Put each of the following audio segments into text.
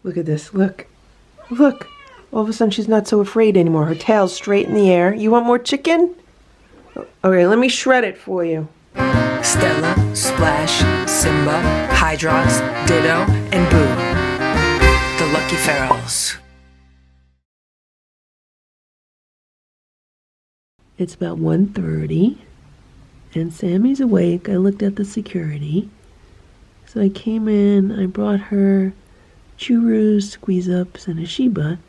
Look at this. Look. Look. All of a sudden she's not so afraid anymore. Her tail's straight in the air. You want more chicken? Okay, let me shred it for you. Stella, Splash, Simba, Hydrox, Ditto, and Boo. The Lucky Ferals. It's about 1:30 and Sammy's awake. I looked at the security. So I came in, I brought her churros, squeeze-ups, and a Sheba.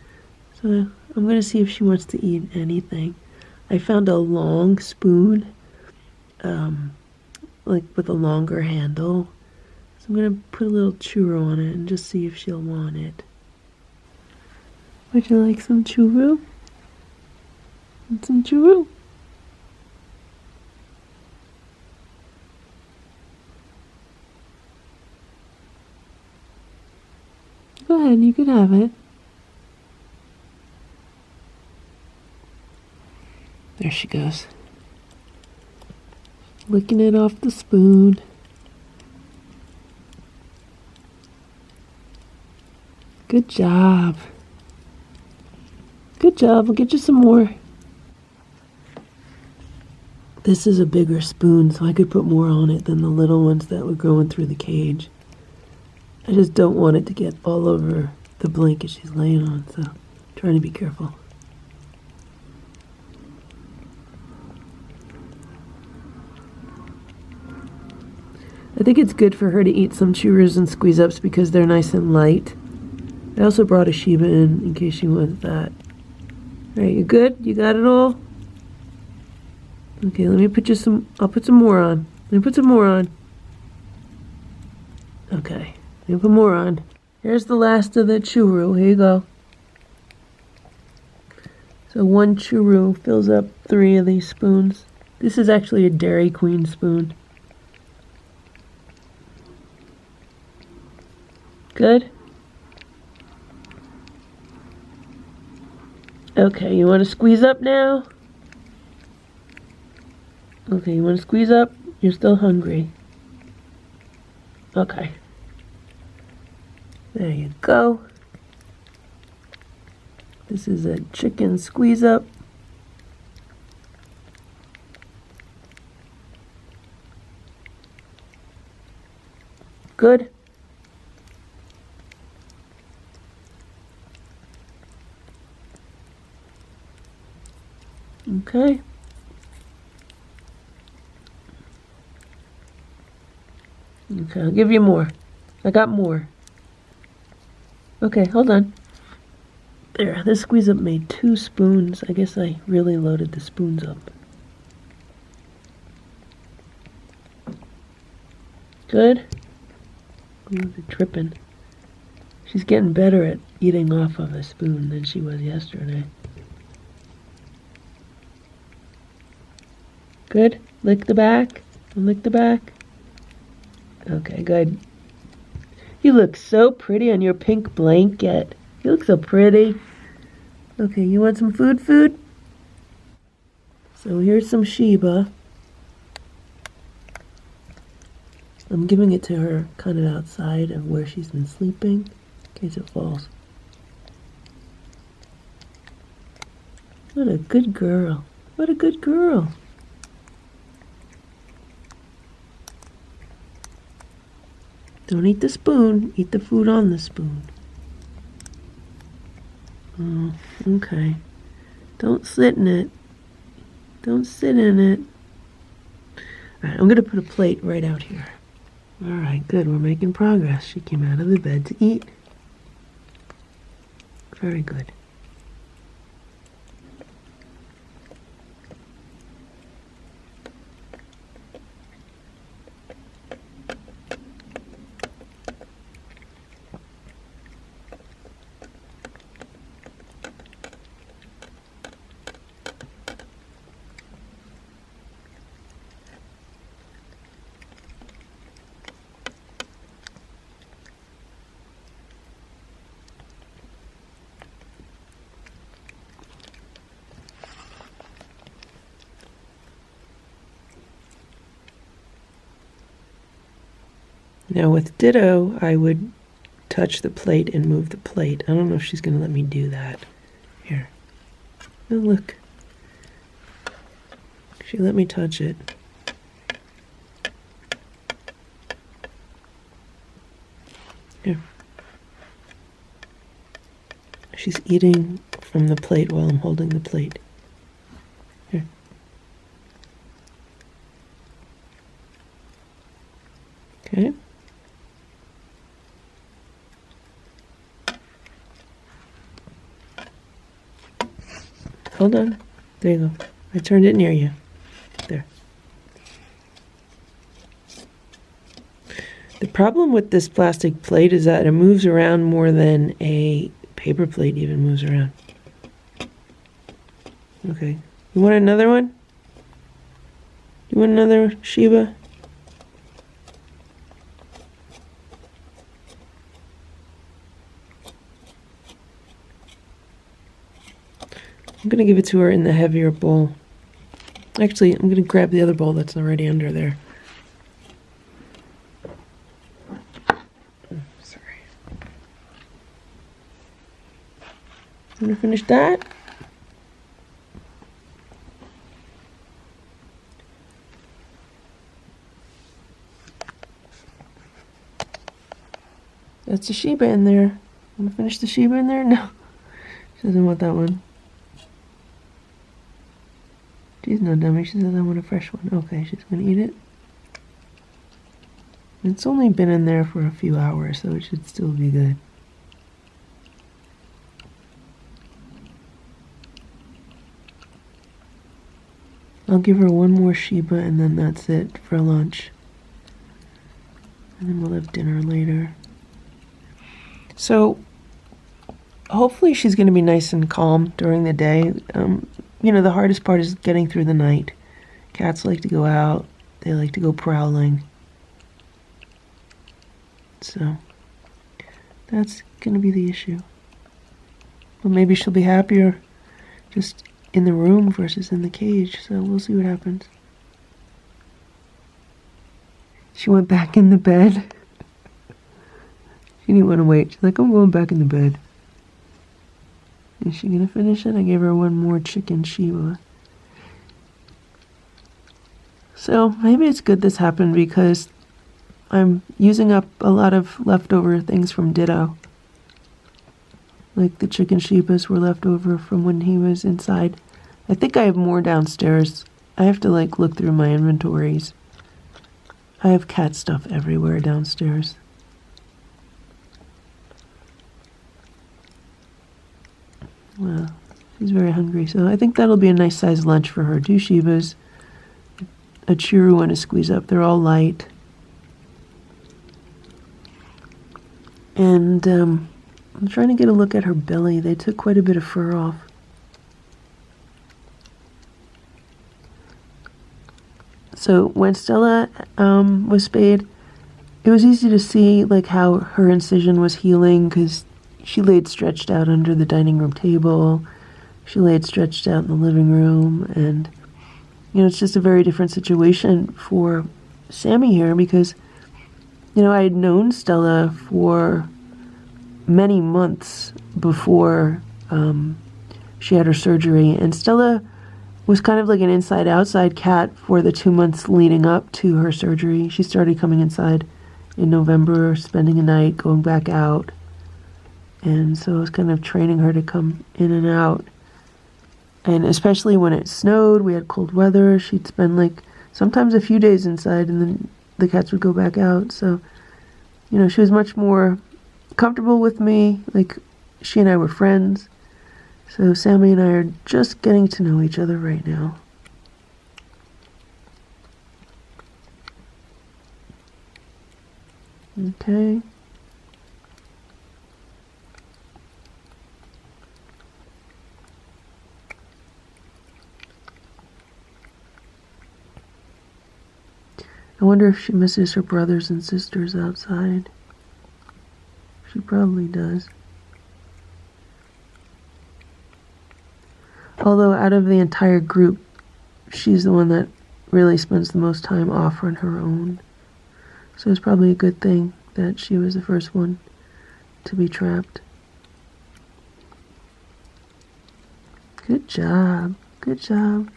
So I'm going to see if she wants to eat anything. I found a long spoon, like with a longer handle. So I'm going to put a little churro on it and just see if she'll want it. Would you like some churro? Want some churro? Go ahead, you can have it. There she goes. Licking it off the spoon. Good job. Good job. I'll get you some more. This is a bigger spoon, so I could put more on it than the little ones that were going through the cage. I just don't want it to get all over the blanket she's laying on, so I'm trying to be careful. I think it's good for her to eat some churros and squeeze-ups because they're nice and light. I also brought a Sheba in case she wants that. Alright, you good? You got it all? Okay, let me put you some, I'll put some more on. Let me put some more on. Okay, let me put more on. Here's the last of the churro. Here you go. So one churro fills up 3 of these spoons. This is actually a Dairy Queen spoon. Good? Okay, you want to squeeze up now? Okay, you want to squeeze up? You're still hungry. Okay. There you go. This is a chicken squeeze up. Good. Okay. Okay, I'll give you more. I got more. Okay, hold on. There, this squeeze up made 2 spoons. I guess I really loaded the spoons up. Good? Ooh, they're tripping. She's getting better at eating off of a spoon than she was yesterday. Good? Lick the back. Lick the back. Okay, good. You look so pretty on your pink blanket. You look so pretty. Okay, you want some food? So here's some Sheba. I'm giving it to her kind of outside of where she's been sleeping in case it falls. What a good girl. What a good girl. Don't eat the spoon. Eat the food on the spoon. Oh, okay. Don't sit in it. Don't sit in it. Alright, I'm going to put a plate right out here. Alright, good. We're making progress. She came out of the bed to eat. Very good. Now with Ditto, I would touch the plate and move the plate. I don't know if she's going to let me do that. Here. Oh, look. She let me touch it. Here. She's eating from the plate while I'm holding the plate. Here. Okay. Hold on. There you go. I turned it near you. There. The problem with this plastic plate is that it moves around more than a paper plate even moves around. Okay. You want another one? You want another Sheba? I'm going to give it to her in the heavier bowl. Actually, I'm going to grab the other bowl that's already under there. Oh, sorry. I'm going to finish that. That's the Sheba in there. Want to finish the Sheba in there? No. She doesn't want that one. She's no dummy. She says I want a fresh one. Okay, she's going to eat it. It's only been in there for a few hours, so it should still be good. I'll give her one more Sheba and then that's it for lunch. And then we'll have dinner later. So, hopefully she's going to be nice and calm during the day. You know, the hardest part is getting through the night. Cats like to go out. They like to go prowling. So, that's going to be the issue. But maybe she'll be happier just in the room versus in the cage. So, we'll see what happens. She went back in the bed. She didn't want to wait. She's like, I'm going back in the bed. Is she going to finish it? I gave her one more chicken Sheba. So maybe it's good this happened because I'm using up a lot of leftover things from Ditto. Like the chicken Shebas were left over from when he was inside. I think I have more downstairs. I have to like look through my inventories. I have cat stuff everywhere downstairs. Well, she's very hungry, so I think that'll be a nice sized lunch for her. 2 Shebas, a churu and a squeeze up. They're all light. And I'm trying to get a look at her belly. They took quite a bit of fur off. So when Stella was spayed, it was easy to see like how her incision was healing because she laid stretched out under the dining room table. She laid stretched out in the living room. And, you know, it's just a very different situation for Sammy here because, you know, I had known Stella for many months before she had her surgery. And Stella was kind of like an inside-outside cat for the 2 months leading up to her surgery. She started coming inside in November, spending a night, going back out. And so I was kind of training her to come in and out. And especially when it snowed, we had cold weather, she'd spend like sometimes a few days inside and then the cats would go back out. So, you know, she was much more comfortable with me. Like, she and I were friends. So Sammy and I are just getting to know each other right now. Okay. I wonder if she misses her brothers and sisters outside. She probably does. Although out of the entire group, she's the one that really spends the most time off on her own. So it's probably a good thing that she was the first one to be trapped. Good job. Good job.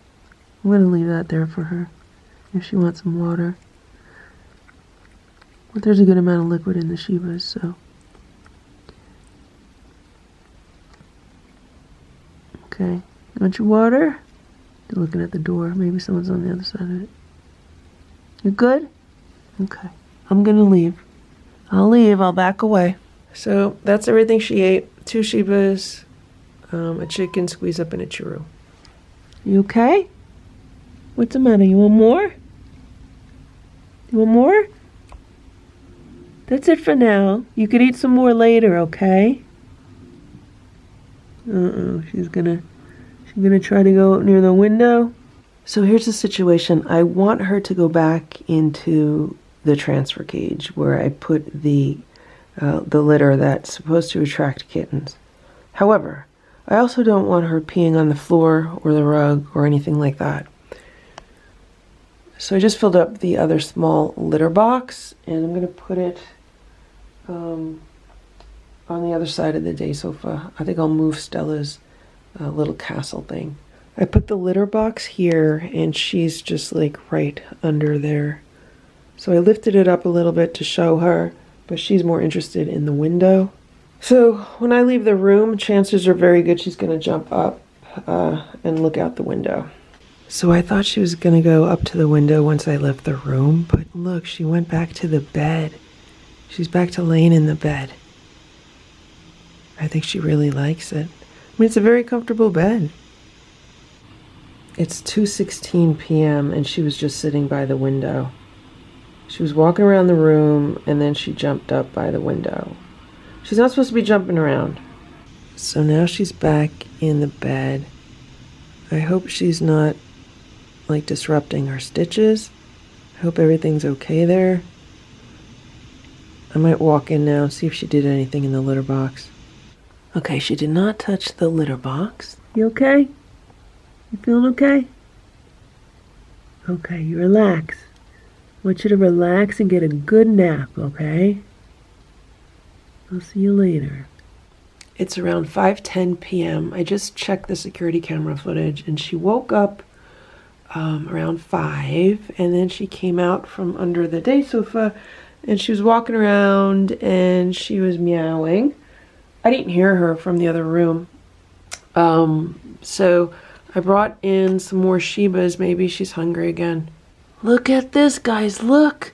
I'm going to leave that there for her if she wants some water. But there's a good amount of liquid in the Shibas, so. Okay. Want your water? You're looking at the door. Maybe someone's on the other side of it. You good? Okay. I'm going to leave. I'll leave. I'll back away. So that's everything she ate. 2 Shibas, a chicken squeeze up, and a churro. You okay? What's the matter? You want more? You want more? That's it for now. You could eat some more later, okay? She's gonna try to go near the window. So here's the situation. I want her to go back into the transfer cage where I put the litter that's supposed to attract kittens. However, I also don't want her peeing on the floor or the rug or anything like that. So I just filled up the other small litter box, and I'm going to put it on the other side of the day sofa. I think I'll move Stella's little castle thing. I put the litter box here, and she's just like right under there. So I lifted it up a little bit to show her, but she's more interested in the window. So when I leave the room, chances are very good she's going to jump up and look out the window. So I thought she was going to go up to the window once I left the room, but look, she went back to the bed. She's back to laying in the bed. I think she really likes it. I mean, it's a very comfortable bed. It's 2:16 p.m. and she was just sitting by the window. She was walking around the room and then she jumped up by the window. She's not supposed to be jumping around. So now she's back in the bed. I hope she's not like disrupting her stitches. I hope everything's okay there. I might walk in now and see if she did anything in the litter box. Okay, she did not touch the litter box. You okay? You feeling okay? Okay, you relax. I want you to relax and get a good nap, okay? I'll see you later. It's around 5:10 p.m. I just checked the security camera footage, and she woke up around 5, and then she came out from under the day sofa, and she was walking around, and she was meowing. I didn't hear her from the other room. So I brought in some more Shibas. Maybe she's hungry again. Look at this, guys, look.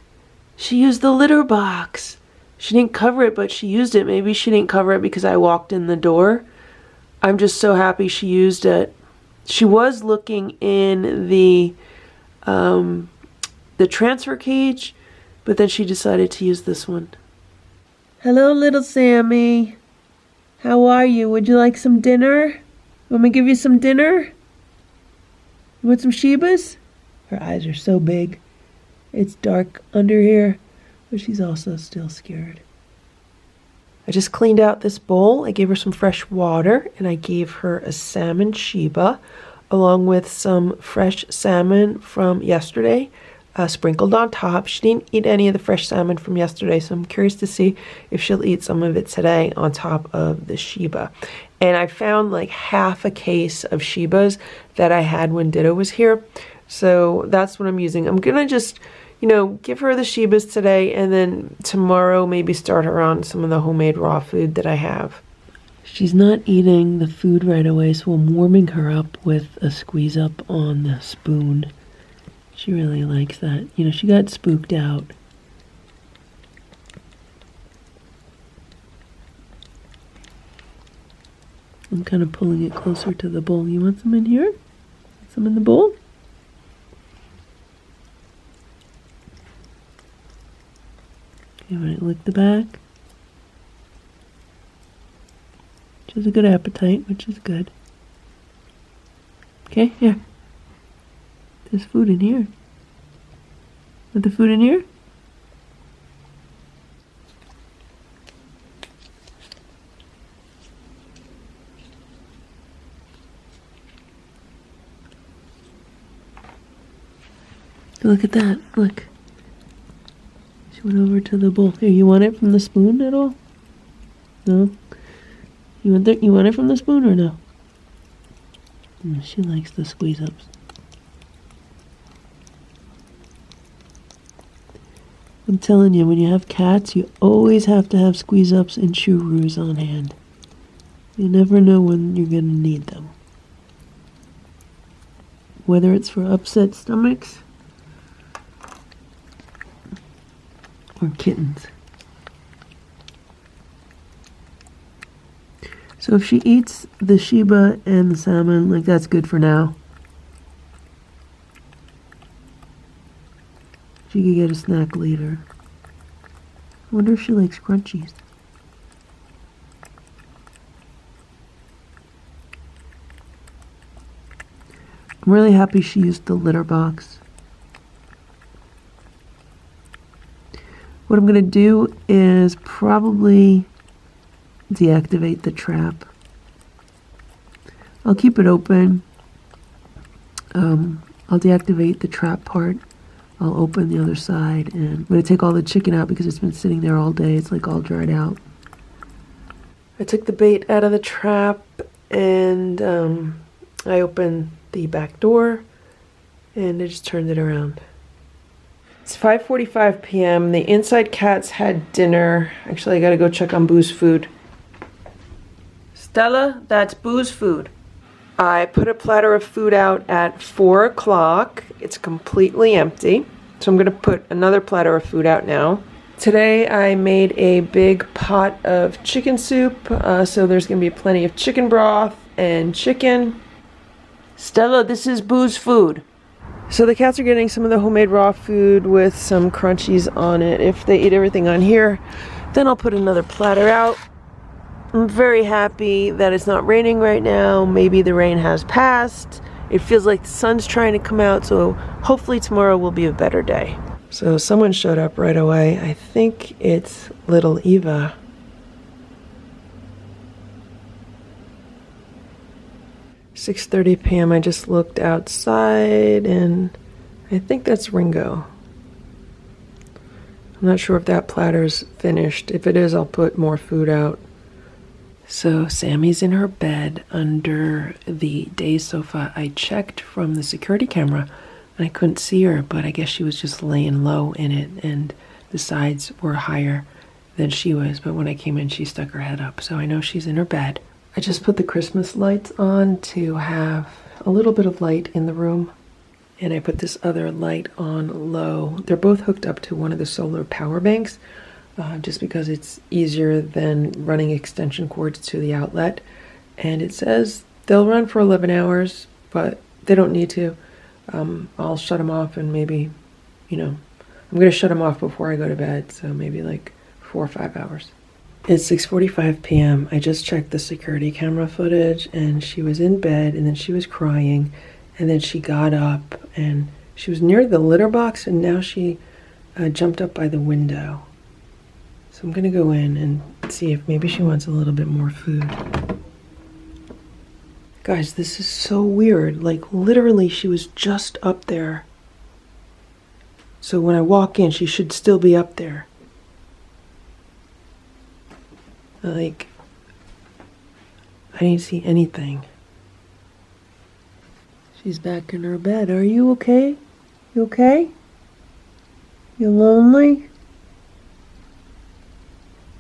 She used the litter box. She didn't cover it, but she used it. Maybe she didn't cover it because I walked in the door. I'm just so happy she used it. She was looking in the transfer cage, but then she decided to use this one. Hello, little Sammy. How are you? Would you like some dinner? Want me to give you some dinner? You want some Shibas? Her eyes are so big. It's dark under here, but she's also still scared. I just cleaned out this bowl. I gave her some fresh water, and I gave her a salmon Shiba, along with some fresh salmon from yesterday, sprinkled on top. She didn't eat any of the fresh salmon from yesterday, so I'm curious to see if she'll eat some of it today on top of the Shiba. And I found like half a case of Shibas that I had when Ditto was here. So that's what I'm using. I'm going to just, give her the Shibas today, and then tomorrow maybe start her on some of the homemade raw food that I have. She's not eating the food right away, so I'm warming her up with a squeeze up on the spoon. She really likes that. She got spooked out. I'm kind of pulling it closer to the bowl. You want some in here? Some in the bowl? Okay, when I lick the back. She has a good appetite, which is good. Okay, here. There's food in here. Want the food in here? Look at that. Look. She went over to the bowl. Here, you want it from the spoon at all? No? You want it from the spoon or no? She likes the squeeze ups. I'm telling you, when you have cats, you always have to have squeeze ups and chew-roos on hand. You never know when you're going to need them. Whether it's for upset stomachs or kittens. So if she eats the Shiba and the salmon, like, that's good for now. She could get a snack later. I wonder if she likes crunchies. I'm really happy she used the litter box. What I'm going to do is probably deactivate the trap. I'll keep it open. I'll deactivate the trap part. I'll open the other side, and I'm going to take all the chicken out because it's been sitting there all day. It's like all dried out. I took the bait out of the trap, and I opened the back door, and I just turned it around. It's 5:45 p.m. The inside cats had dinner. Actually, I got to go check on Boo's food. Stella, that's Boo's food. I put a platter of food out at 4 o'clock. It's completely empty. So I'm going to put another platter of food out now. Today I made a big pot of chicken soup. So there's going to be plenty of chicken broth and chicken. Stella, this is Boo's food. So the cats are getting some of the homemade raw food with some crunchies on it. If they eat everything on here, then I'll put another platter out. I'm very happy that it's not raining right now. Maybe the rain has passed. It feels like the sun's trying to come out, so hopefully tomorrow will be a better day. So someone showed up right away. I think it's little Eva. "6:30 p.m. I just looked outside and I think that's Ringo. I'm not sure if that platter's finished. If it is, I'll put more food out. So Sammy's in her bed under the day sofa. I checked from the security camera and I couldn't see her, but I guess she was just laying low in it and the sides were higher than she was. But when I came in, she stuck her head up. So I know she's in her bed. I just put the Christmas lights on to have a little bit of light in the room. And I put this other light on low. They're both hooked up to one of the solar power banks. Just because it's easier than running extension cords to the outlet. And it says they'll run for 11 hours, but they don't need to. I'll shut them off and maybe, I'm going to shut them off before I go to bed, so maybe like 4 or 5 hours. It's 6:45 p.m. I just checked the security camera footage, and she was in bed, and then she was crying, and then she got up, and she was near the litter box, and now she jumped up by the window. So I'm gonna go in and see if maybe she wants a little bit more food. Guys, this is so weird. Like, literally, she was just up there. So when I walk in, she should still be up there. Like, I didn't see anything. She's back in her bed. Are you okay? You okay? You lonely?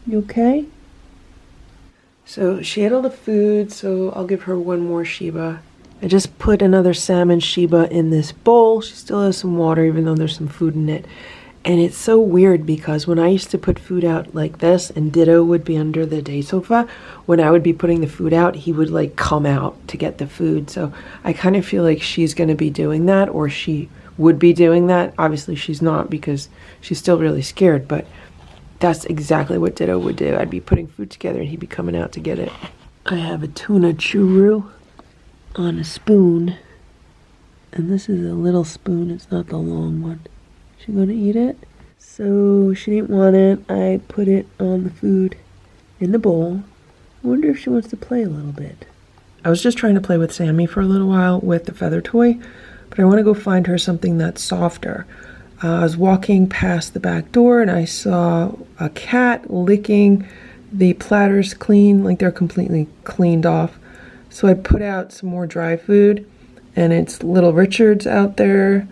You okay? So she ate all the food, so I'll give her one more Shiba. I just put another salmon Shiba in this bowl. She still has some water, even though there's some food in it. And it's so weird because when I used to put food out like this, and Ditto would be under the day sofa, when I would be putting the food out, he would like come out to get the food. So I kind of feel like she's going to be doing that, or she would be doing that. Obviously she's not because she's still really scared, but that's exactly what Ditto would do. I'd be putting food together and he'd be coming out to get it. I have a tuna churro on a spoon. And this is a little spoon. It's not the long one. She gonna eat it? So she didn't want it. I put it on the food in the bowl. I wonder if she wants to play a little bit. I was just trying to play with Sammy for a little while with the feather toy, but I want to go find her something that's softer. I was walking past the back door and I saw a cat licking the platters clean, like they're completely cleaned off. So I put out some more dry food, and it's Little Richard's out there.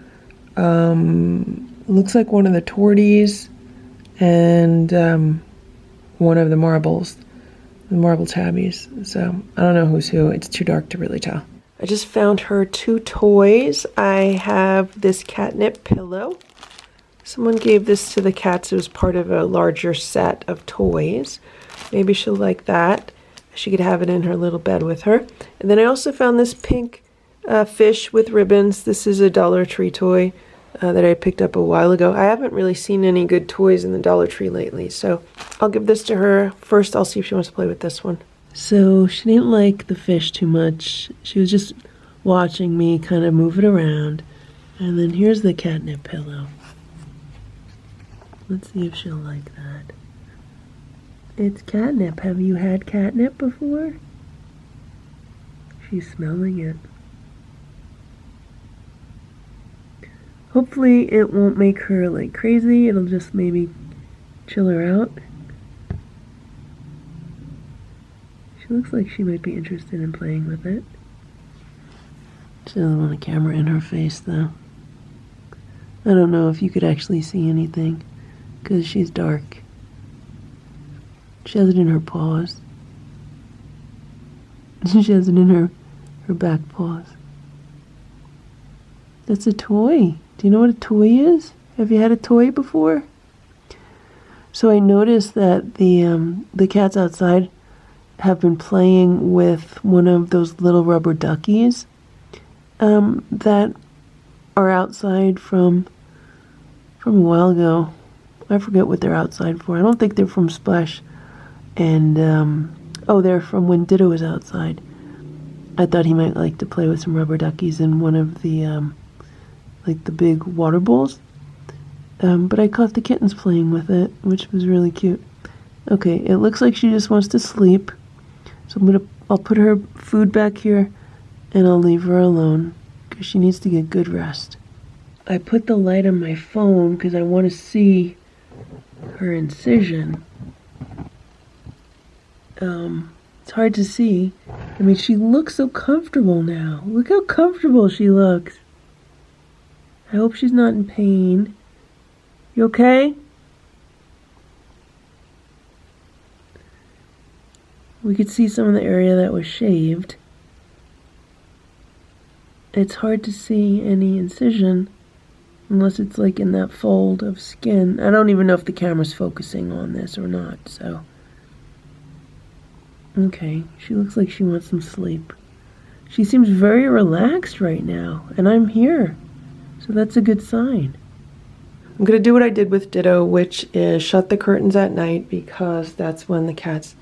Looks like one of the torties, and one of the marble tabbies. So I don't know who's who. It's too dark to really tell. I just found her 2 toys. I have this catnip pillow. Someone gave this to the cats. It was part of a larger set of toys. Maybe she'll like that. She could have it in her little bed with her. And then I also found this pink fish with ribbons. This is a Dollar Tree toy that I picked up a while ago. I haven't really seen any good toys in the Dollar Tree lately, so I'll give this to her. First, I'll see if she wants to play with this one. So she didn't like the fish too much. She was just watching me kind of move it around. And then here's the catnip pillow. Let's see if she'll like that. It's catnip. Have you had catnip before? She's smelling it. Hopefully it won't make her like crazy. It'll just maybe chill her out. She looks like she might be interested in playing with it. She doesn't want a camera in her face though. I don't know if you could actually see anything because she's dark. She has it in her paws. She has it in her back paws. That's a toy. Do you know what a toy is? Have you had a toy before? So I noticed that the cats outside have been playing with one of those little rubber duckies that are outside from a while ago. I forget what they're outside for. I don't think they're from Splash. And, they're from when Ditto was outside. I thought he might like to play with some rubber duckies in one of the, like the big water bowls. But I caught the kittens playing with it, which was really cute. Okay, it looks like she just wants to sleep. So I'll put her food back here, and I'll leave her alone, because she needs to get good rest. I put the light on my phone, because I want to see her incision. It's hard to see. I mean, she looks so comfortable now. Look how comfortable she looks. I hope she's not in pain. You okay? We could see some of the area that was shaved. It's hard to see any incision unless it's like in that fold of skin. I don't even know if the camera's focusing on this or not, so. Okay, she looks like she wants some sleep. She seems very relaxed right now, and I'm here, so that's a good sign. I'm going to do what I did with Ditto, which is shut the curtains at night, because that's when the cats,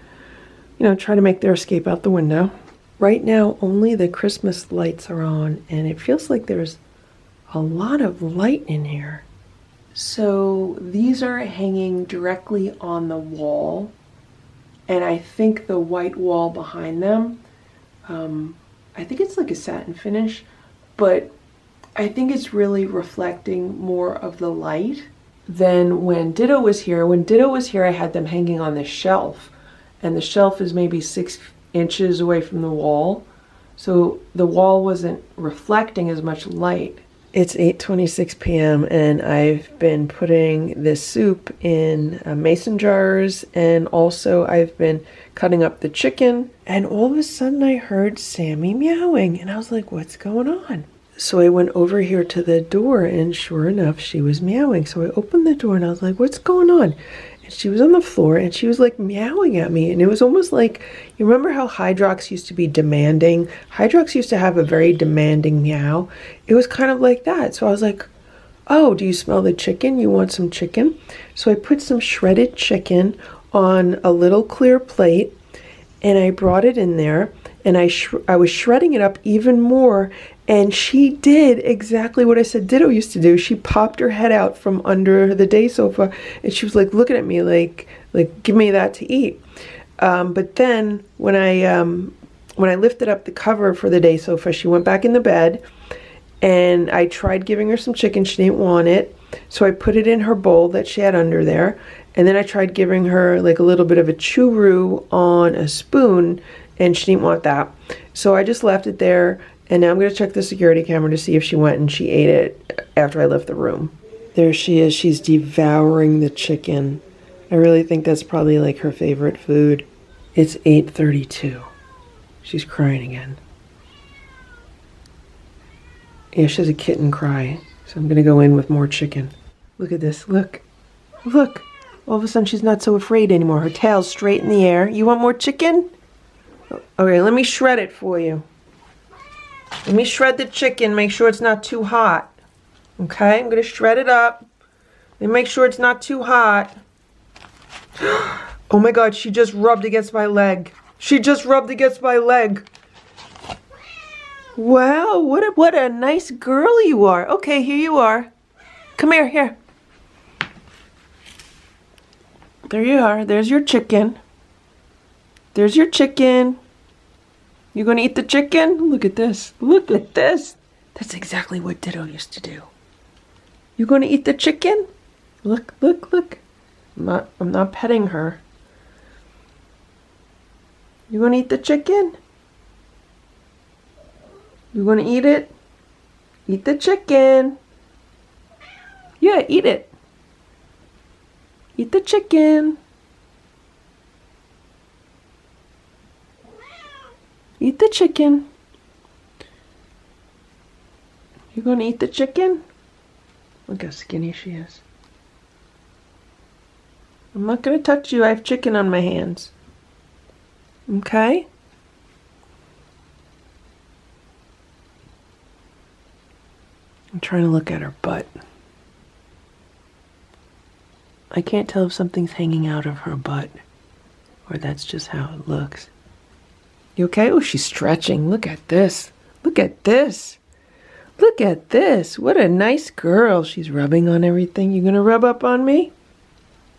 try to make their escape out the window. Right now, only the Christmas lights are on, and it feels like there's a lot of light in here. So these are hanging directly on the wall, and I think the white wall behind them, I think it's like a satin finish, but I think it's really reflecting more of the light than when Ditto was here. When Ditto was here, I had them hanging on the shelf, and the shelf is maybe 6 inches away from the wall, so the wall wasn't reflecting as much light. It's 8:26 p.m. and I've been putting this soup in mason jars, and also I've been cutting up the chicken, and all of a sudden I heard Sammy meowing, and I was like, what's going on? So I went over here to the door, and sure enough, she was meowing. So I opened the door and I was like, what's going on? And she was on the floor and she was like meowing at me. And it was almost like, you remember how Hydrox used to be demanding? Hydrox used to have a very demanding meow. It was kind of like that. So I was like, oh, do you smell the chicken? You want some chicken? So I put some shredded chicken on a little clear plate, and I brought it in there, and I was shredding it up even more. And she did exactly what I said Ditto used to do. She popped her head out from under the day sofa, and she was like looking at me like give me that to eat. But then when I lifted up the cover for the day sofa, she went back in the bed, and I tried giving her some chicken. She didn't want it, so I put it in her bowl that she had under there, And then I tried giving her like a little bit of a churu on a spoon, and she didn't want that. So I just left it there, and now I'm going to check the security camera to see if she went and she ate it after I left the room. There she is. She's devouring the chicken. I really think that's probably like her favorite food. It's 8:32. She's crying again. Yeah, she has a kitten cry. So I'm going to go in with more chicken. Look at this. Look. Look. All of a sudden she's not so afraid anymore. Her tail's straight in the air. You want more chicken? Okay, let me shred it for you. Let me shred the chicken. Make sure it's not too hot. Okay, I'm going to shred it up. And make sure it's not too hot. Oh my God, she just rubbed against my leg. She just rubbed against my leg. Wow, what a nice girl you are. Okay, here you are. Come here, here. There you are. There's your chicken. There's your chicken. You gonna eat the chicken? Look at this. Look at this. That's exactly what Ditto used to do. You gonna eat the chicken? Look, look, look. I'm not petting her. You gonna eat the chicken? You gonna eat it? Eat the chicken. Yeah, eat it. Eat the chicken. Eat the chicken. You gonna eat the chicken? Look how skinny she is. I'm not gonna touch you. I have chicken on my hands. Okay? I'm trying to look at her butt. I can't tell if something's hanging out of her butt or that's just how it looks. You okay? Oh, she's stretching. Look at this. Look at this. Look at this. What a nice girl. She's rubbing on everything. You gonna rub up on me?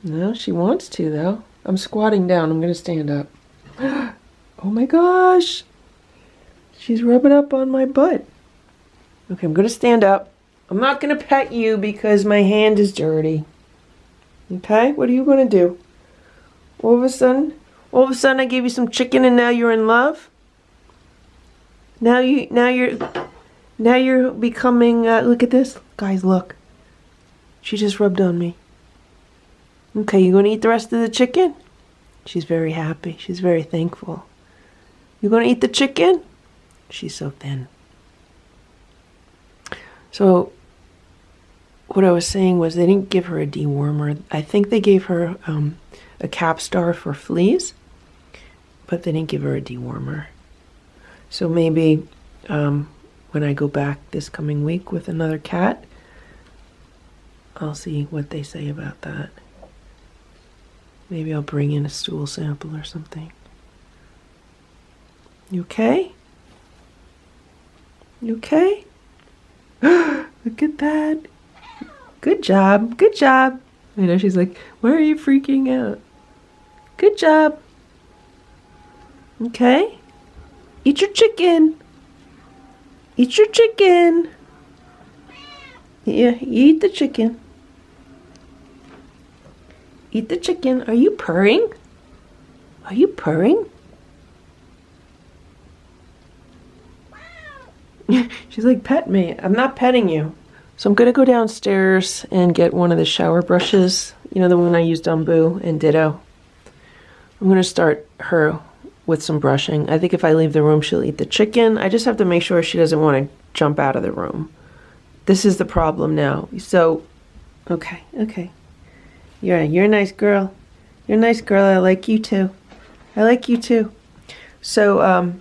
No, she wants to though. I'm squatting down. I'm gonna stand up. Oh my gosh. She's rubbing up on my butt. Okay, I'm gonna stand up. I'm not gonna pet you because my hand is dirty. Okay, what are you gonna do? All of a sudden I gave you some chicken and now you're in love? Now you're becoming, look at this. Guys, look. She just rubbed on me. Okay, you gonna eat the rest of the chicken? She's very happy. She's very thankful. You gonna eat the chicken? She's so thin. So, what I was saying was they didn't give her a dewormer. I think they gave her a Capstar for fleas, but they didn't give her a dewormer. So maybe when I go back this coming week with another cat, I'll see what they say about that. Maybe I'll bring in a stool sample or something. You okay? You okay? Look at that. Good job. Good job. I know she's like, why are you freaking out? Good job. Okay. Eat your chicken. Eat your chicken. Yeah, eat the chicken. Eat the chicken. Are you purring? Are you purring? She's like, pet me. I'm not petting you. So I'm going to go downstairs and get one of the shower brushes. You know, the one I used on Boo and Ditto. I'm going to start her with some brushing. I think if I leave the room, she'll eat the chicken. I just have to make sure she doesn't want to jump out of the room. This is the problem now. So, okay. You're a nice girl. You're a nice girl. I like you too. I like you too. So,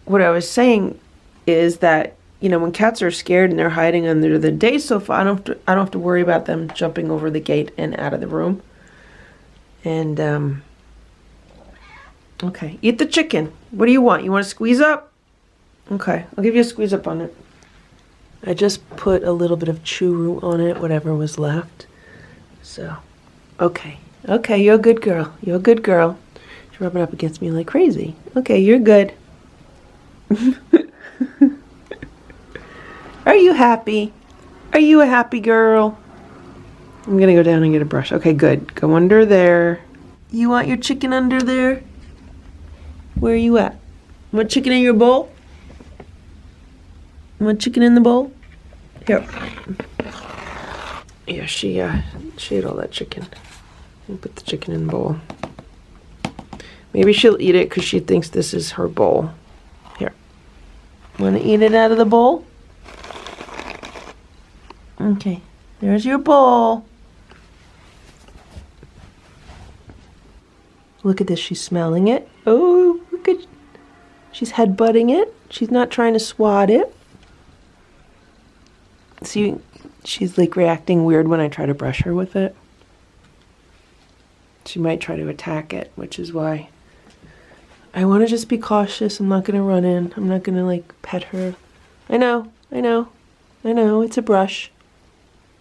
what I was saying is that, you know, when cats are scared and they're hiding under the day sofa, I don't have to worry about them jumping over the gate and out of the room. And okay, eat the chicken. What do you want? You want to squeeze up? Okay, I'll give you a squeeze up on it. I just put a little bit of churu on it, whatever was left. So, okay, you're a good girl. You're a good girl. She's rubbing up against me like crazy. Okay, you're good. Are you happy? Are you a happy girl? I'm gonna go down and get a brush. Okay, good. Go under there. You want your chicken under there? Where are you at? Want chicken in your bowl? Want chicken in the bowl? Here. Yeah, she ate all that chicken. I'll put the chicken in the bowl. Maybe she'll eat it because she thinks this is her bowl. Here. Want to eat it out of the bowl? Okay. There's your bowl. Look at this. She's smelling it. Oh, look at... She's headbutting it. She's not trying to swat it. See, she's like reacting weird when I try to brush her with it. She might try to attack it, which is why I want to just be cautious. I'm not going to run in. I'm not going to like pet her. I know. It's a brush.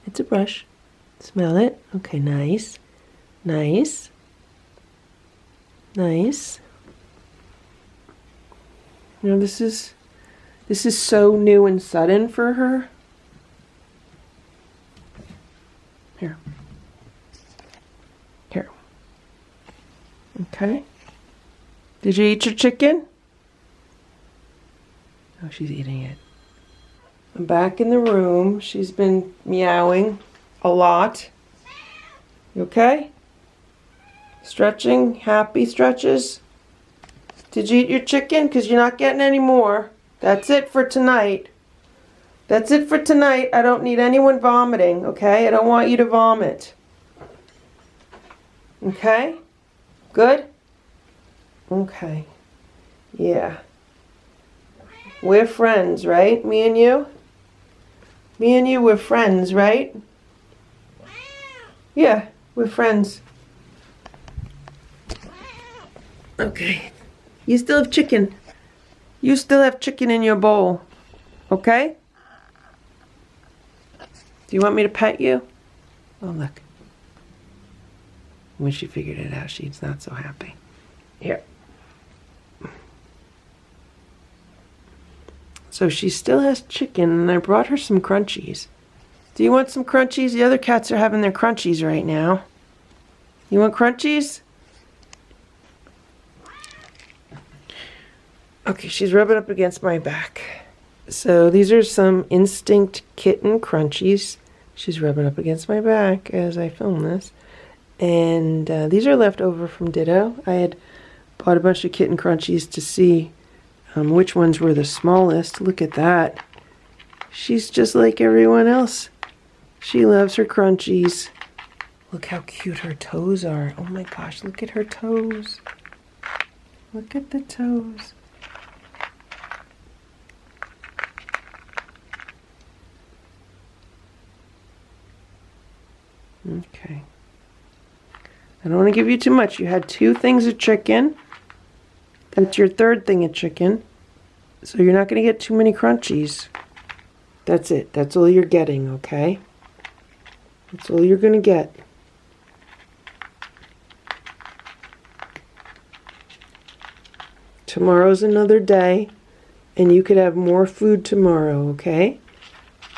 It's a brush. Smell it. Okay, nice. Nice. Nice. You know, this is so new and sudden for her. Here. Here. Okay. Did you eat your chicken? Oh, she's eating it. I'm back in the room. She's been meowing a lot. You okay? Stretching? Happy stretches? Did you eat your chicken? Because you're not getting any more. That's it for tonight. That's it for tonight. I don't need anyone vomiting, okay? I don't want you to vomit. Okay? Good? Okay. Yeah. We're friends, right? Me and you? Me and you, we're friends, right? Yeah, we're friends. Okay. You still have chicken. You still have chicken in your bowl. Okay? Do you want me to pet you? Oh, look. When she figured it out, she's not so happy. Here. So she still has chicken, and I brought her some crunchies. Do you want some crunchies? The other cats are having their crunchies right now. You want crunchies? Okay, she's rubbing up against my back. So these are some Instinct Kitten crunchies. She's rubbing up against my back as I film this. And these are left over from Ditto. I had bought a bunch of kitten crunchies to see which ones were the smallest. Look at that. She's just like everyone else. She loves her crunchies. Look how cute her toes are. Oh my gosh, look at her toes. Look at the toes. Okay. I don't want to give you too much. You had 2 things of chicken. That's your 3rd thing of chicken. So you're not going to get too many crunchies. That's it. That's all you're getting, okay? That's all you're going to get. Tomorrow's another day, and you could have more food tomorrow, okay?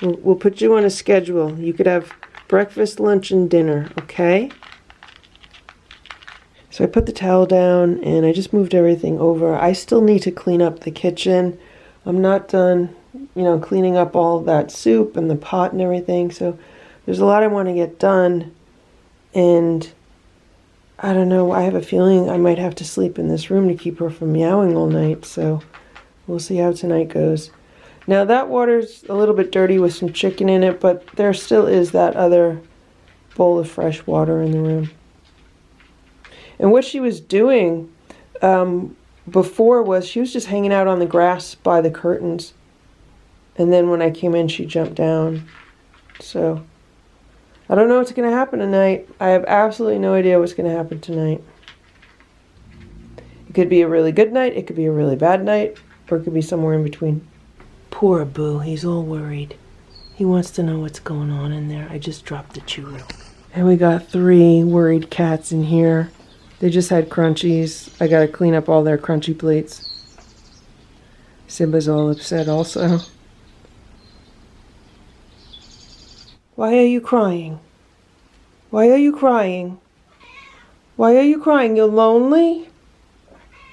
We'll put you on a schedule. You could have breakfast, lunch, and dinner, okay? So I put the towel down and I just moved everything over. I still need to clean up the kitchen. I'm not done, cleaning up all of that soup and the pot and everything. So there's a lot I want to get done. And I don't know, I have a feeling I might have to sleep in this room to keep her from meowing all night. So we'll see how tonight goes. Now that water's a little bit dirty with some chicken in it, but there still is that other bowl of fresh water in the room. And what she was doing before was she was just hanging out on the grass by the curtains. And then when I came in, she jumped down. So I don't know what's going to happen tonight. I have absolutely no idea what's going to happen tonight. It could be a really good night. It could be a really bad night. Or it could be somewhere in between. Poor Boo. He's all worried. He wants to know what's going on in there. I just dropped the churro. And we got 3 worried cats in here. They just had crunchies. I gotta clean up all their crunchy plates. Simba's all upset also. Why are you crying? Why are you crying? Why are you crying? You're lonely?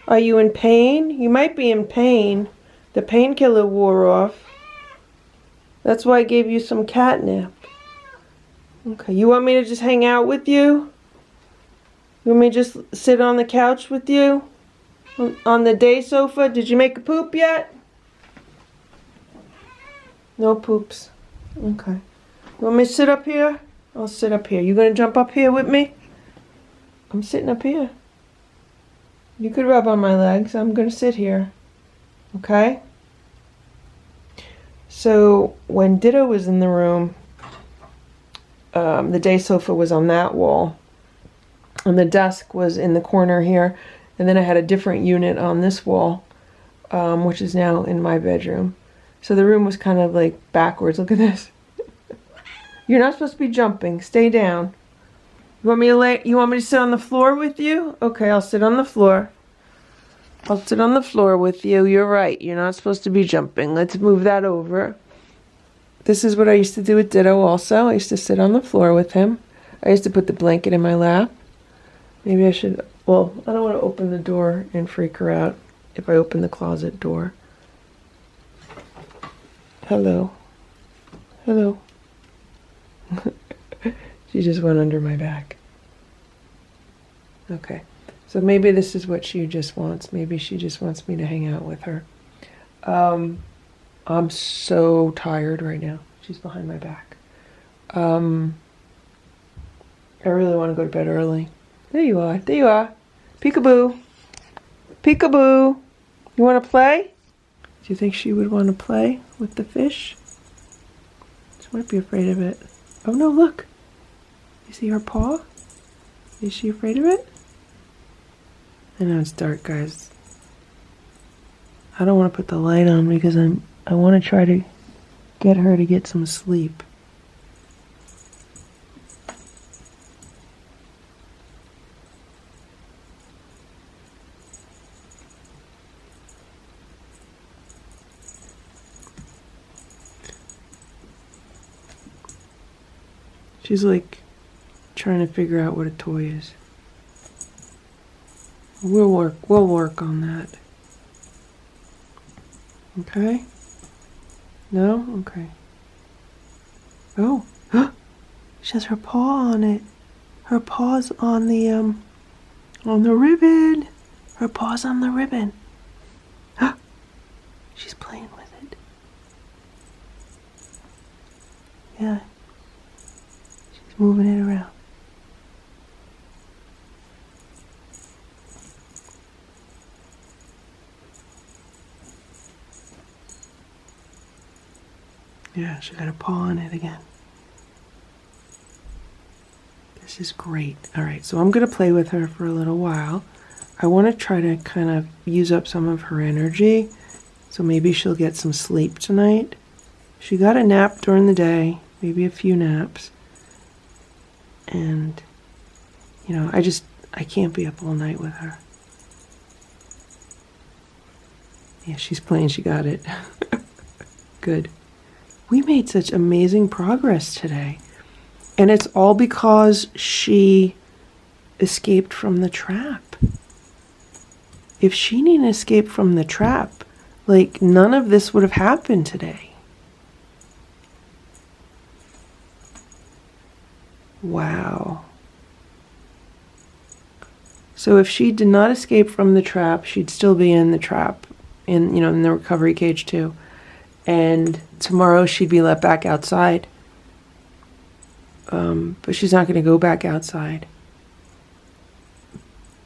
Are you in pain? You might be in pain. The painkiller wore off. That's why I gave you some catnip. Okay, you want me to just hang out with you? You want me to just sit on the couch with you? On the day sofa? Did you make a poop yet? No poops. Okay. You want me to sit up here? I'll sit up here. You gonna jump up here with me? I'm sitting up here. You could rub on my legs. I'm gonna sit here. Okay? So when Ditto was in the room, the day sofa was on that wall. And the desk was in the corner here. And then I had a different unit on this wall, which is now in my bedroom. So the room was kind of like backwards. Look at this. You're not supposed to be jumping. Stay down. You want me to sit on the floor with you? Okay, I'll sit on the floor. I'll sit on the floor with you. You're right. You're not supposed to be jumping. Let's move that over. This is what I used to do with Ditto also. I used to sit on the floor with him. I used to put the blanket in my lap. Maybe I should, well, I don't want to open the door and freak her out if I open the closet door. Hello. Hello. She just went under my back. Okay. So maybe this is what she just wants. Maybe she just wants me to hang out with her. I'm so tired right now. She's behind my back. I really want to go to bed early. There you are. There you are. Peekaboo. Peekaboo. You want to play? Do you think she would want to play with the fish? She might be afraid of it. Oh no, look. You see her paw? Is she afraid of it? I know it's dark, guys. I don't want to put the light on because I want to try to get her to get some sleep. She's like trying to figure out what a toy is. We'll work on that. Okay? No? Okay. Oh, she has her paw on it. Her paw's on the ribbon. Her paw's on the ribbon. She's playing with it. Yeah. She's moving it around. Yeah, she got a paw on it again. This is great. All right, so I'm going to play with her for a little while. I want to try to kind of use up some of her energy, so maybe she'll get some sleep tonight. She got a nap during the day, maybe a few naps. And, you know, I can't be up all night with her. Yeah, she's playing. She got it. Good. We made such amazing progress today. And it's all because she escaped from the trap. If she didn't escape from the trap, like, none of this would have happened today. Wow. So if she did not escape from the trap, she'd still be in the trap, in the recovery cage too. And tomorrow she'd be let back outside. But she's not going to go back outside.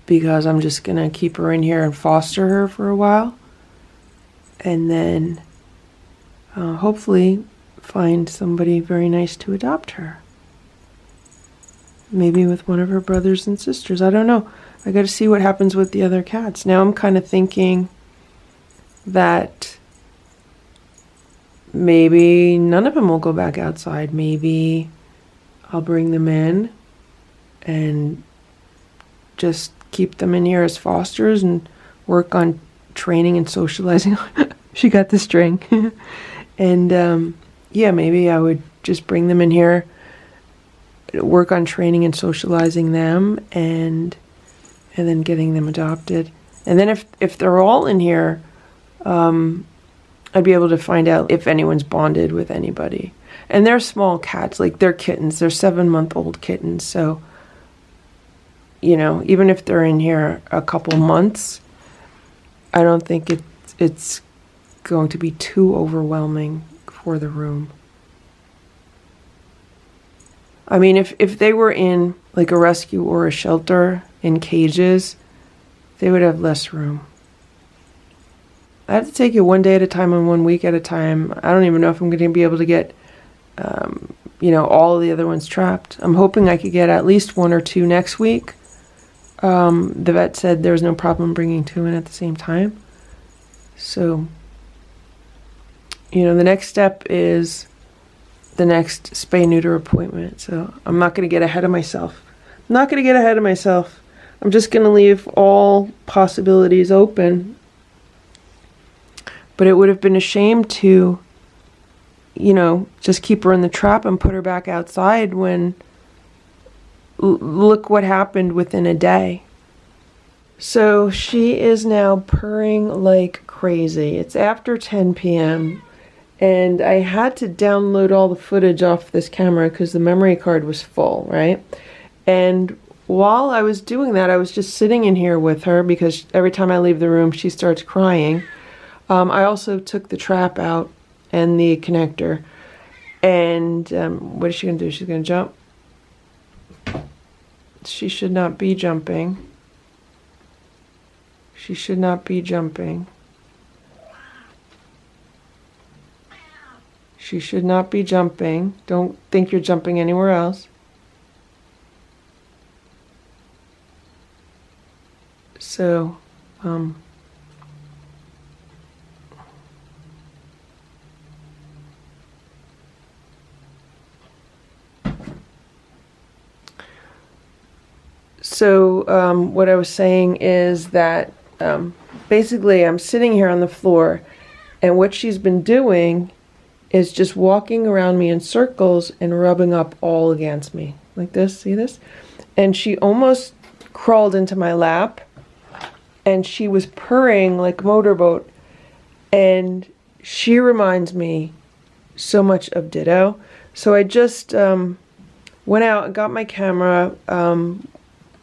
Because I'm just going to keep her in here and foster her for a while. And then hopefully find somebody very nice to adopt her. Maybe with one of her brothers and sisters. I don't know. I got to see what happens with the other cats. Now I'm kind of thinking that maybe none of them will go back outside. Maybe I'll bring them in and just keep them in here as fosters and work on training and socializing. She got the string. And yeah, maybe I would just bring them in here work on training and socializing them, and then getting them adopted. And then if they're all in here, I'd be able to find out if anyone's bonded with anybody. And they're small cats, like they're kittens. They're 7-month-old kittens. So, you know, even if they're in here a couple months, I don't think it's going to be too overwhelming for the room. I mean, if they were in like a rescue or a shelter in cages, they would have less room. I have to take it one day at a time and 1 week at a time. I don't even know if I'm going to be able to get, you know, all of the other ones trapped. I'm hoping I could get at least 1 or 2 next week. The vet said there was no problem bringing 2 in at the same time. So, you know, the next step is the next spay-neuter appointment. So I'm not going to get ahead of myself. I'm just going to leave all possibilities open. But it would have been a shame to, you know, just keep her in the trap and put her back outside when look what happened within a day. So she is now purring like crazy. It's after 10 p.m. and I had to download all the footage off this camera because the memory card was full, right? And while I was doing that, I was just sitting in here with her because every time I leave the room, she starts crying. I also took the trap out and the connector. And what is she going to do? She's going to jump. She should not be jumping. She should not be jumping. She should not be jumping. Don't think you're jumping anywhere else. So, what I was saying is that basically I'm sitting here on the floor, and what she's been doing is just walking around me in circles and rubbing up all against me. Like this, see this? And she almost crawled into my lap, and she was purring like a motorboat. And she reminds me so much of Ditto. So I just went out and got my camera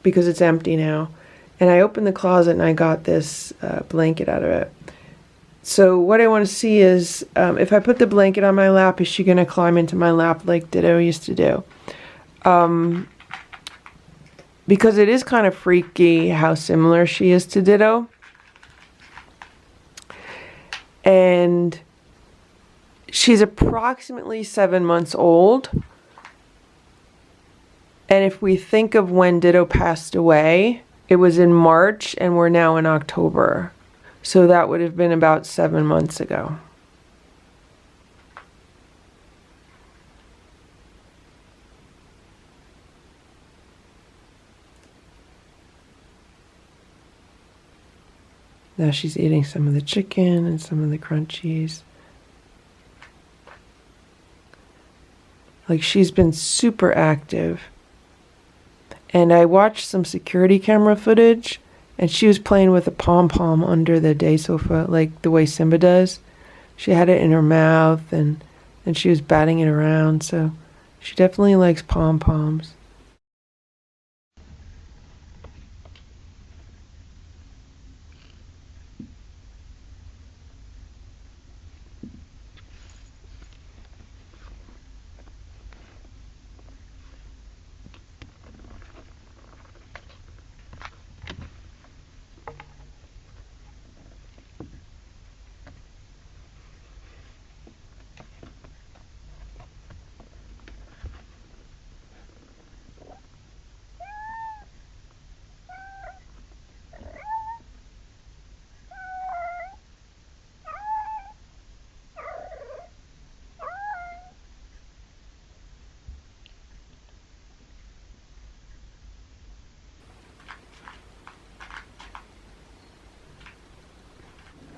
because it's empty now. And I opened the closet and I got this blanket out of it. So what I want to see is if I put the blanket on my lap, is she going to climb into my lap like Ditto used to do? Because it is kind of freaky how similar she is to Ditto. And she's approximately 7 months old. And if we think of when Ditto passed away, it was in March and we're now in October. So that would have been about 7 months ago. Now she's eating some of the chicken and some of the crunchies. Like, she's been super active. And I watched some security camera footage, and she was playing with a pom-pom under the day sofa, like the way Simba does. She had it in her mouth, and she was batting it around, so she definitely likes pom-poms.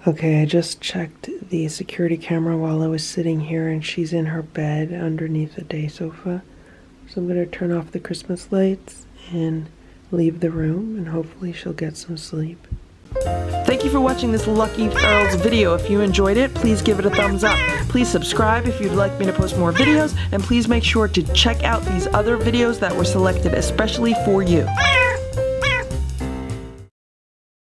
Okay, I just checked the security camera while I was sitting here, and she's in her bed underneath the day sofa. So I'm going to turn off the Christmas lights and leave the room, and hopefully she'll get some sleep. Thank you for watching this Lucky Ferals video. If you enjoyed it, please give it a thumbs up. Please subscribe if you'd like me to post more videos, and please make sure to check out these other videos that were selected especially for you.